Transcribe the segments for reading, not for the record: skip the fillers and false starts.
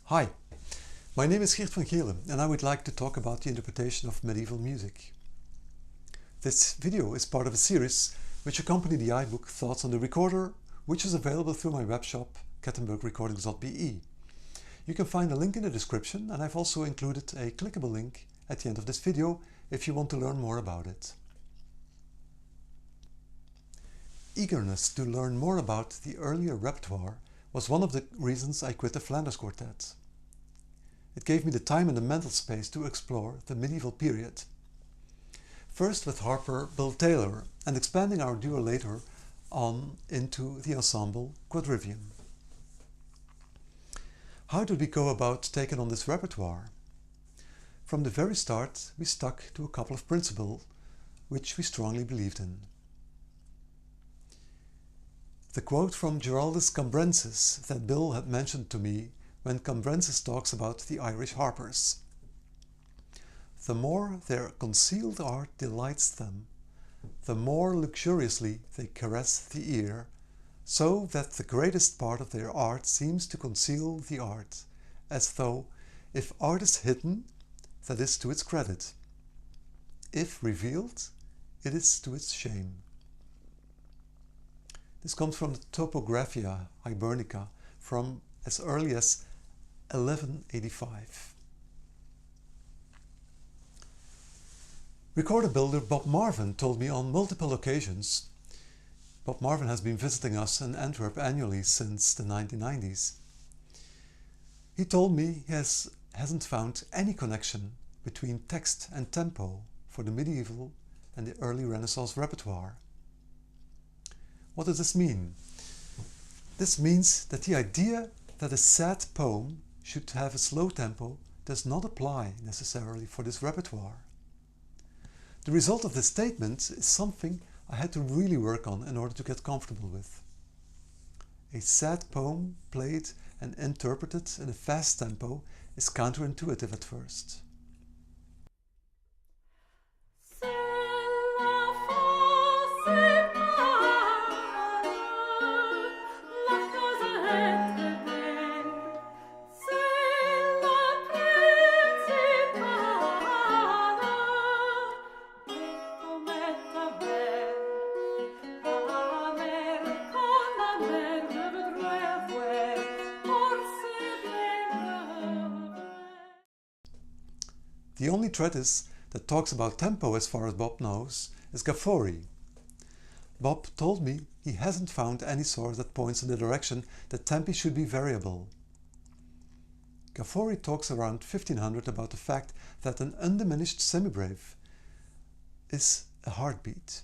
Hi, my name is Geert Van Gele and I would like to talk about the interpretation of medieval music. This video is part of a series which accompany the iBook Thoughts on the Recorder, which is available through my webshop Kattenberg Recordings KA003. You can find a link in the description, and I've also included a clickable link at the end of this video if you want to learn more about it. Eagerness to learn more about the earlier repertoire was one of the reasons I quit the Flanders Quartet. It gave me the time and the mental space to explore the medieval period. First with harper Bill Taylor, and expanding our duo later on into the ensemble Quadrivium. How did we go about taking on this repertoire? From the very start we stuck to a couple of principles which we strongly believed in. The quote from Giraldus Cambrensis that Bill had mentioned to me when Cambrensis talks about the Irish harpers. The more their concealed art delights them, the more luxuriously they caress the ear, so that the greatest part of their art seems to conceal the art, as though, if art is hidden, that is to its credit. If revealed, it is to its shame. This comes from the Topographia Hibernica from as early as 1185. Recorder builder Bob Marvin told me on multiple occasions. Bob Marvin has been visiting us in Antwerp annually since the 1990s. He told me he hasn't found any connection between text and tempo for the medieval and the early Renaissance repertoire. What does this mean? This means that the idea that a sad poem should have a slow tempo does not apply necessarily for this repertoire. The result of this statement is something I had to really work on in order to get comfortable with. A sad poem played and interpreted in a fast tempo is counterintuitive at first. The only treatise that talks about tempo as far as Bob knows is Gaffori. Bob told me he hasn't found any source that points in the direction that tempi should be variable. Gaffori talks around 1500 about the fact that an undiminished semibreve is a heartbeat.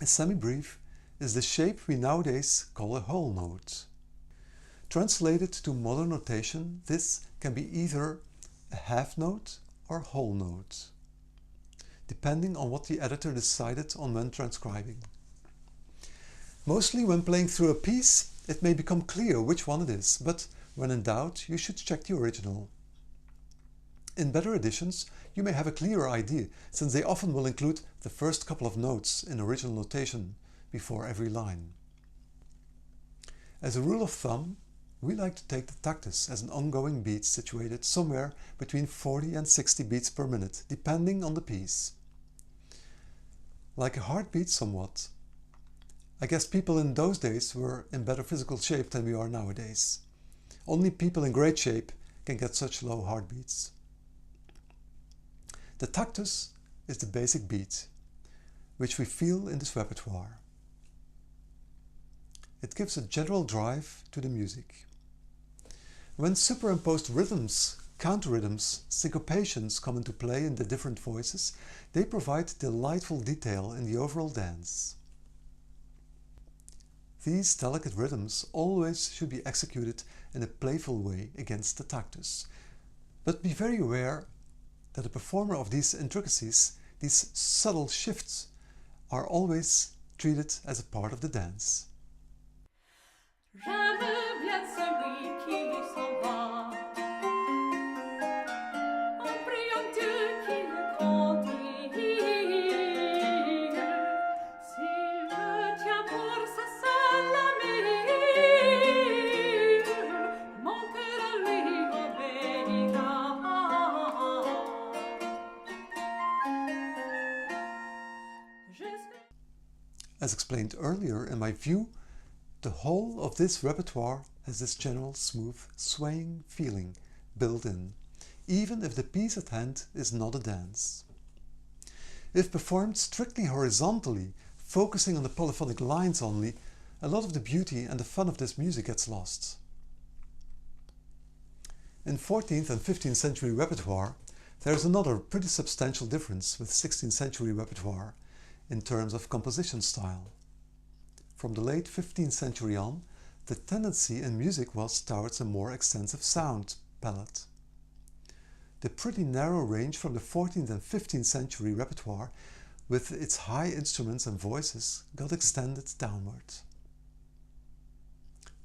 A semibreve is the shape we nowadays call a whole note. Translated to modern notation, this can be either a half note or whole note, depending on what the editor decided on when transcribing. Mostly when playing through a piece, it may become clear which one it is, but when in doubt, you should check the original. In better editions, you may have a clearer idea, since they often will include the first couple of notes in original notation before every line. As a rule of thumb, we like to take the Tactus as an ongoing beat situated somewhere between 40 and 60 beats per minute, depending on the piece. Like a heartbeat somewhat. I guess people in those days were in better physical shape than we are nowadays. Only people in great shape can get such low heartbeats. The Tactus is the basic beat, which we feel in this repertoire. It gives a general drive to the music. When superimposed rhythms, counter-rhythms, syncopations come into play in the different voices, they provide delightful detail in the overall dance. These delicate rhythms always should be executed in a playful way against the Tactus, but be very aware that the performer of these intricacies, these subtle shifts, are always treated as a part of the dance. Mon cœur à lui As explained earlier, in my view, the whole of this repertoire has this general smooth swaying feeling built in, even if the piece at hand is not a dance. If performed strictly horizontally, focusing on the polyphonic lines only, a lot of the beauty and the fun of this music gets lost. In 14th and 15th century repertoire, there is another pretty substantial difference with 16th century repertoire in terms of composition style. From the late 15th century on, the tendency in music was towards a more extensive sound palette. The pretty narrow range from the 14th and 15th century repertoire, with its high instruments and voices, got extended downward.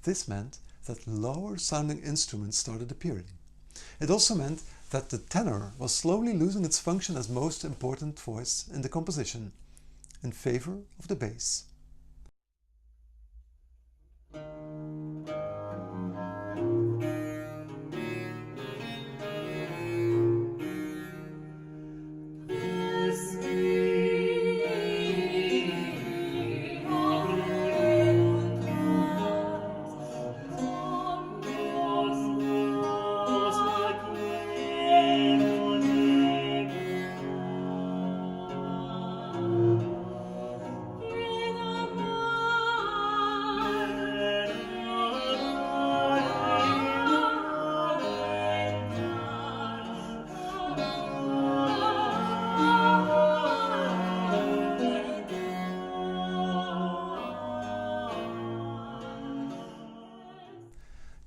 This meant that lower sounding instruments started appearing. It also meant that the tenor was slowly losing its function as most important voice in the composition, in favor of the bass.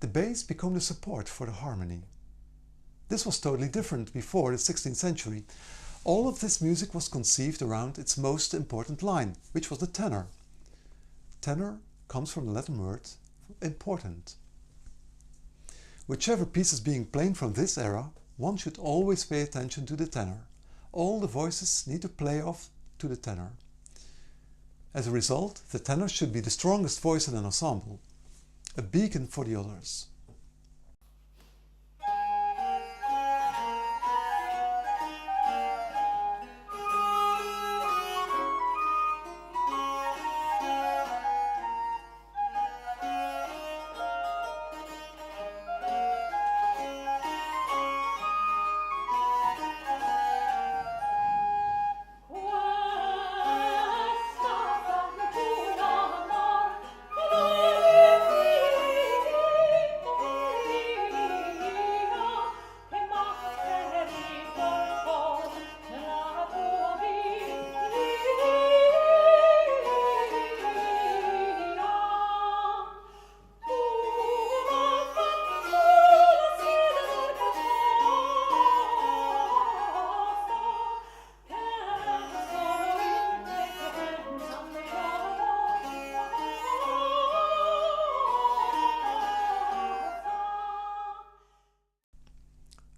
The bass became the support for the harmony. This was totally different before the 16th century. All of this music was conceived around its most important line, which was the tenor. Tenor comes from the Latin word important. Whichever piece is being played from this era, one should always pay attention to the tenor. All the voices need to play off to the tenor. As a result, the tenor should be the strongest voice in an ensemble, a beacon for the others.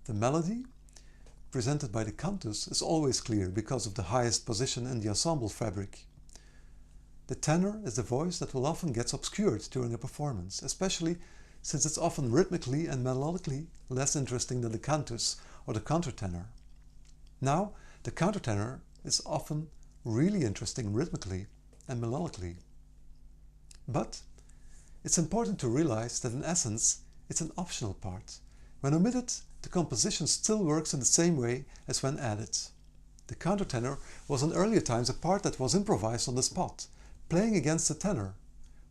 The melody, presented by the cantus, is always clear because of the highest position in the ensemble fabric. The tenor is the voice that will often get obscured during a performance, especially since it's often rhythmically and melodically less interesting than the cantus or the countertenor. Now, the countertenor is often really interesting rhythmically and melodically. But it's important to realize that in essence it's an optional part. When omitted, the composition still works in the same way as when added. The countertenor was in earlier times a part that was improvised on the spot, playing against the tenor,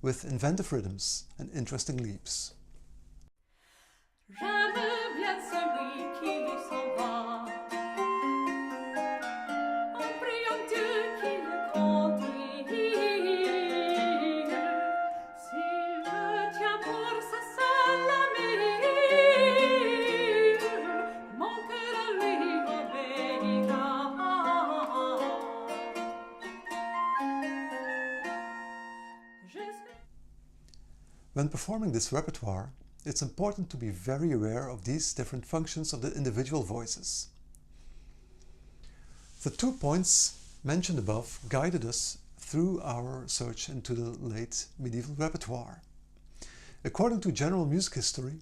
with inventive rhythms and interesting leaps. When performing this repertoire, it's important to be very aware of these different functions of the individual voices. The 2 points mentioned above guided us through our search into the late medieval repertoire. According to general music history,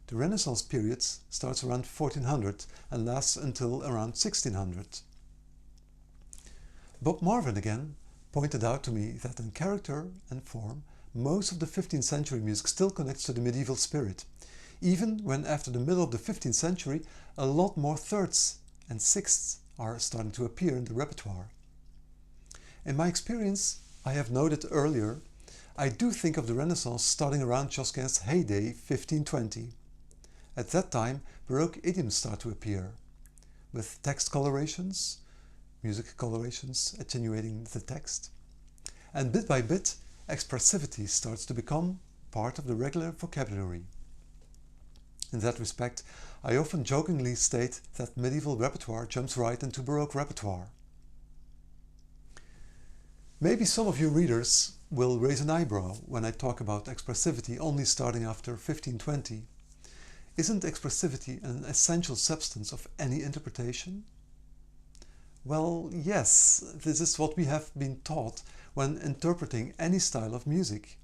the Renaissance period starts around 1400 and lasts until around 1600. Bob Marvin again pointed out to me that in character and form, most of the 15th century music still connects to the medieval spirit, even when after the middle of the 15th century a lot more thirds and sixths are starting to appear in the repertoire. In my experience, I have noted earlier, I do think of the Renaissance starting around Josquin's heyday 1520. At that time, Baroque idioms start to appear, with text colorations, music colorations attenuating the text, and bit by bit, expressivity starts to become part of the regular vocabulary. In that respect, I often jokingly state that medieval repertoire jumps right into Baroque repertoire. Maybe some of you readers will raise an eyebrow when I talk about expressivity only starting after 1520. Isn't expressivity an essential substance of any interpretation? Well, yes, this is what we have been taught when interpreting any style of music.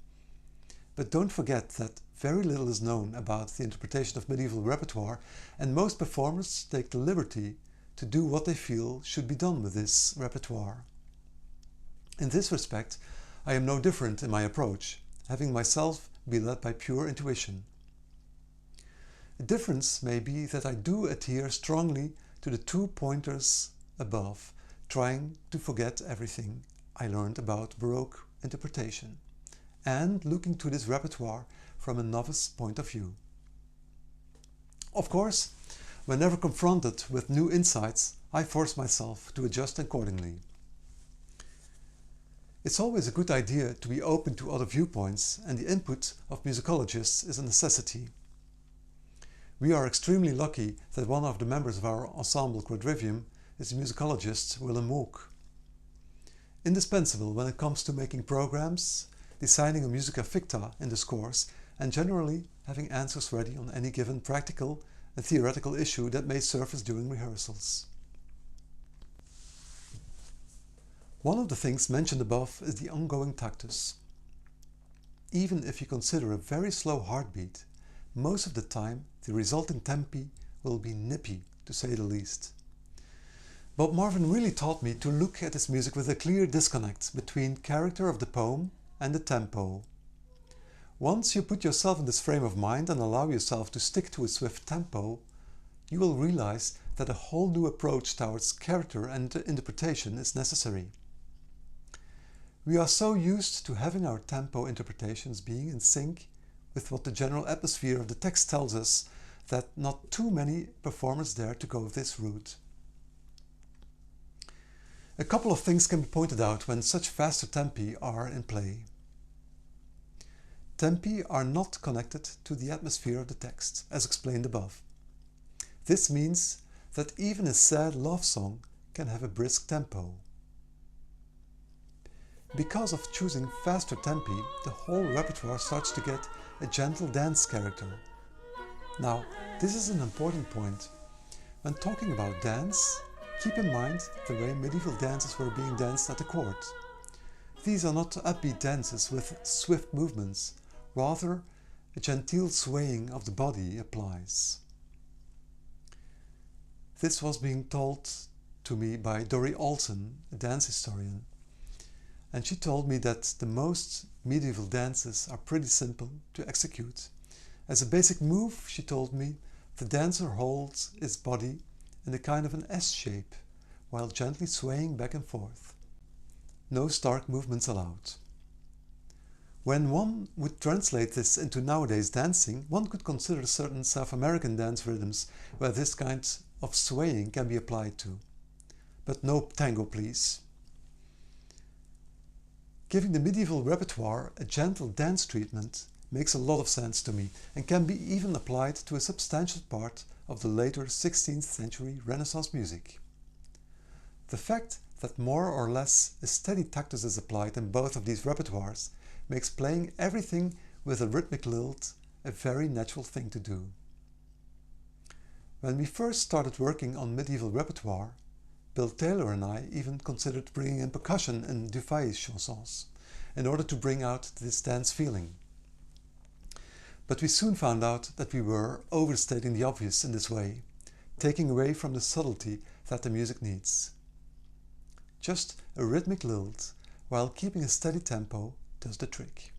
But don't forget that very little is known about the interpretation of medieval repertoire, and most performers take the liberty to do what they feel should be done with this repertoire. In this respect, I am no different in my approach, having myself been led by pure intuition. The difference may be that I do adhere strongly to the 2 pointers above, trying to forget everything I learned about Baroque interpretation, and looking to this repertoire from a novice point of view. Of course, whenever confronted with new insights, I force myself to adjust accordingly. It's always a good idea to be open to other viewpoints, and the input of musicologists is a necessity. We are extremely lucky that one of the members of our ensemble Quadrivium is the musicologist Willem Mook. Indispensable when it comes to making programs, designing a musica ficta in the scores, and generally having answers ready on any given practical and theoretical issue that may surface during rehearsals. One of the things mentioned above is the ongoing tactus. Even if you consider a very slow heartbeat, most of the time the resulting tempi will be nippy, to say the least. Bob Marvin really taught me to look at his music with a clear disconnect between character of the poem and the tempo. Once you put yourself in this frame of mind and allow yourself to stick to a swift tempo, you will realize that a whole new approach towards character and interpretation is necessary. We are so used to having our tempo interpretations being in sync with what the general atmosphere of the text tells us that not too many performers dare to go this route. A couple of things can be pointed out when such faster tempi are in play. Tempi are not connected to the atmosphere of the text, as explained above. This means that even a sad love song can have a brisk tempo. Because of choosing faster tempi, the whole repertoire starts to get a gentle dance character. Now, this is an important point. When talking about dance, keep in mind the way medieval dances were being danced at the court. These are not upbeat dances with swift movements, rather a genteel swaying of the body applies. This was being told to me by Dorrie Olsen, a dance historian, and she told me that the most medieval dances are pretty simple to execute. As a basic move, she told me, the dancer holds his body in a kind of an S shape, while gently swaying back and forth. No stark movements allowed. When one would translate this into nowadays dancing, one could consider certain South American dance rhythms where this kind of swaying can be applied to. But no tango, please. Giving the medieval repertoire a gentle dance treatment makes a lot of sense to me and can be even applied to a substantial part of the later 16th century Renaissance music. The fact that more or less a steady tactus is applied in both of these repertoires makes playing everything with a rhythmic lilt a very natural thing to do. When we first started working on medieval repertoire, Bill Taylor and I even considered bringing in percussion in Dufay's chansons in order to bring out this dance feeling. But we soon found out that we were overstating the obvious in this way, taking away from the subtlety that the music needs. Just a rhythmic lilt while keeping a steady tempo does the trick.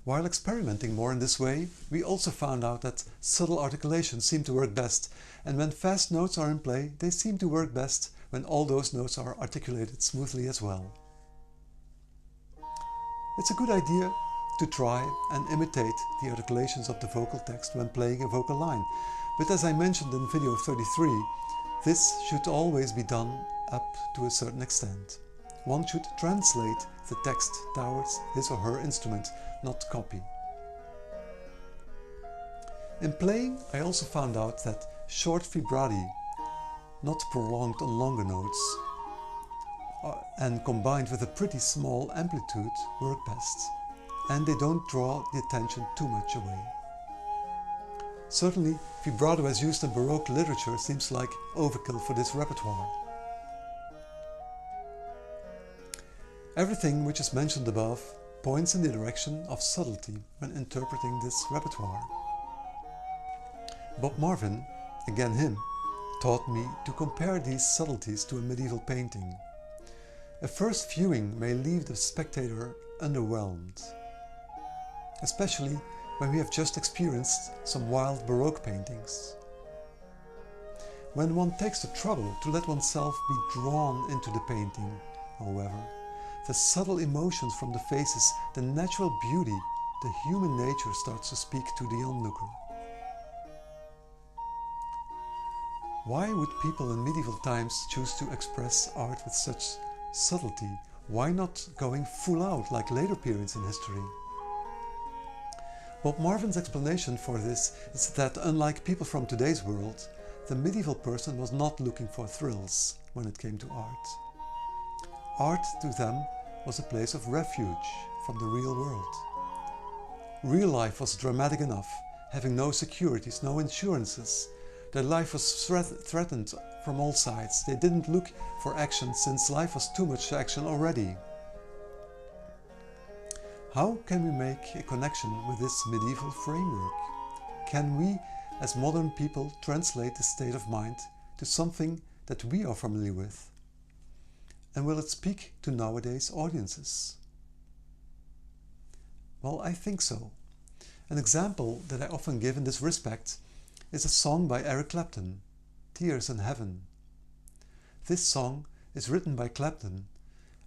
While experimenting more in this way, we also found out that subtle articulations seem to work best, and when fast notes are in play, they seem to work best when all those notes are articulated smoothly as well. It's a good idea to try and imitate the articulations of the vocal text when playing a vocal line, but as I mentioned in video 33, this should always be done up to a certain extent. One should translate the text towards his or her instrument, not copy. In playing, I also found out that short vibrati, not prolonged on longer notes, and combined with a pretty small amplitude work best, and they don't draw the attention too much away. Certainly, vibrato as used in Baroque literature seems like overkill for this repertoire. Everything which is mentioned above points in the direction of subtlety when interpreting this repertoire. Bob Marvin, again him, taught me to compare these subtleties to a medieval painting. A first viewing may leave the spectator underwhelmed, especially when we have just experienced some wild Baroque paintings. When one takes the trouble to let oneself be drawn into the painting, however, the subtle emotions from the faces, the natural beauty, the human nature starts to speak to the onlooker. Why would people in medieval times choose to express art with such subtlety? Why not going full out like later periods in history? Bob Marvin's explanation for this is that unlike people from today's world, the medieval person was not looking for thrills when it came to art. Art to them was a place of refuge from the real world. Real life was dramatic enough, having no securities, no insurances. Their life was threatened from all sides. They didn't look for action since life was too much action already. How can we make a connection with this medieval framework? Can we, as modern people, translate this state of mind to something that we are familiar with? And will it speak to nowadays audiences? Well, I think so. An example that I often give in this respect is a song by Eric Clapton, Tears in Heaven. This song is written by Clapton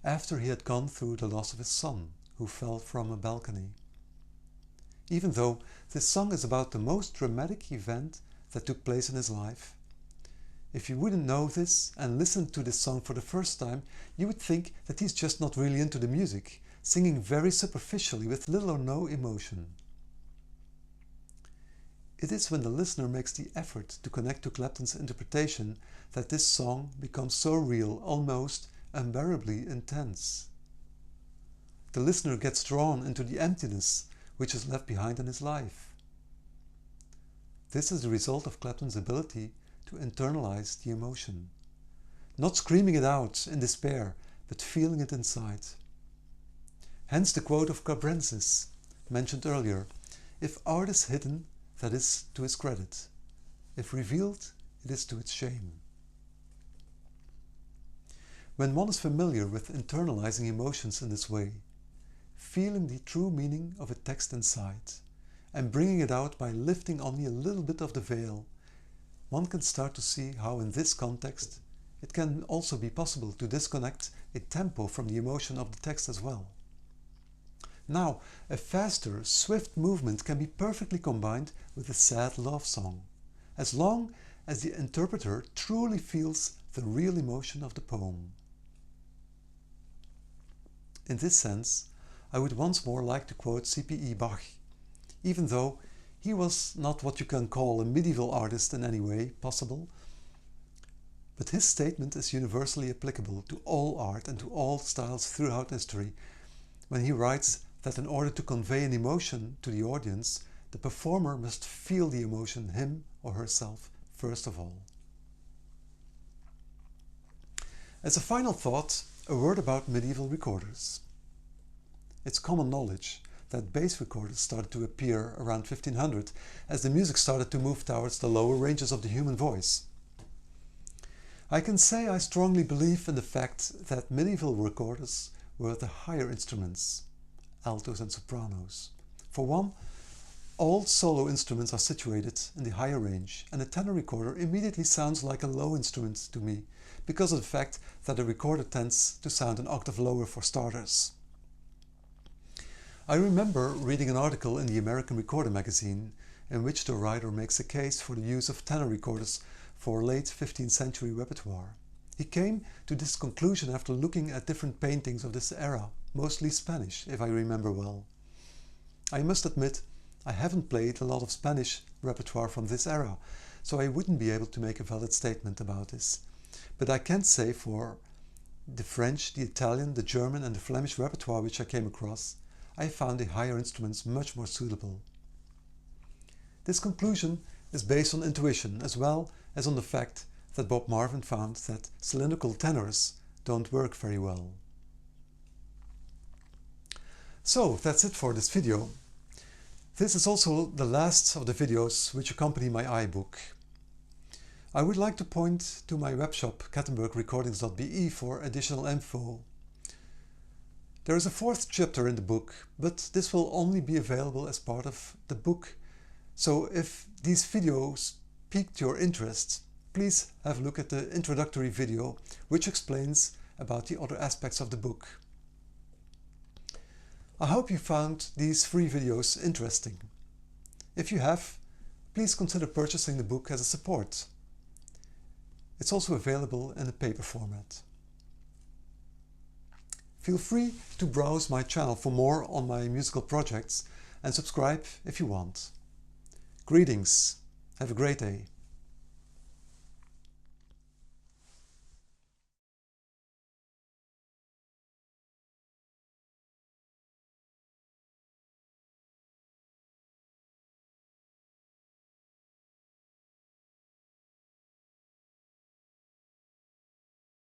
after he had gone through the loss of his son, who fell from a balcony. Even though this song is about the most dramatic event that took place in his life, if you wouldn't know this and listen to this song for the first time, you would think that he's just not really into the music, singing very superficially with little or no emotion. It is when the listener makes the effort to connect to Clapton's interpretation that this song becomes so real, almost unbearably intense. The listener gets drawn into the emptiness which is left behind in his life. This is the result of Clapton's ability to internalize the emotion, not screaming it out in despair, but feeling it inside. Hence the quote of Carbrensis, mentioned earlier: "If art is hidden, that is to its credit. If revealed, it is to its shame." When one is familiar with internalizing emotions in this way, feeling the true meaning of a text inside, and bringing it out by lifting only a little bit of the veil, one can start to see how in this context it can also be possible to disconnect a tempo from the emotion of the text as well. Now, a faster, swift movement can be perfectly combined with a sad love song, as long as the interpreter truly feels the real emotion of the poem. In this sense, I would once more like to quote C.P.E. Bach, even though he was not what you can call a medieval artist in any way possible, but his statement is universally applicable to all art and to all styles throughout history, when he writes that in order to convey an emotion to the audience, the performer must feel the emotion, him or herself, first of all. As a final thought, a word about medieval recorders. It's common knowledge that bass recorders started to appear around 1500 as the music started to move towards the lower ranges of the human voice. I can say I strongly believe in the fact that medieval recorders were the higher instruments, altos and sopranos. For one, all solo instruments are situated in the higher range, and a tenor recorder immediately sounds like a low instrument to me, because of the fact that a recorder tends to sound an octave lower for starters. I remember reading an article in the American Recorder magazine in which the writer makes a case for the use of tenor recorders for late 15th century repertoire. He came to this conclusion after looking at different paintings of this era, mostly Spanish, if I remember well. I must admit, I haven't played a lot of Spanish repertoire from this era, so I wouldn't be able to make a valid statement about this. But I can say for the French, the Italian, the German and the Flemish repertoire which I came across, I found the higher instruments much more suitable. This conclusion is based on intuition as well as on the fact that Bob Marvin found that cylindrical tenors don't work very well. So that's it for this video. This is also the last of the videos which accompany my iBook. I would like to point to my webshop Kattenberg Recordings.be for additional info. There is a fourth chapter in the book, but this will only be available as part of the book. So if these videos piqued your interest, please have a look at the introductory video which explains about the other aspects of the book. I hope you found these free videos interesting. If you have, please consider purchasing the book as a support. It's also available in a paper format. Feel free to browse my channel for more on my musical projects and subscribe if you want. Greetings, have a great day.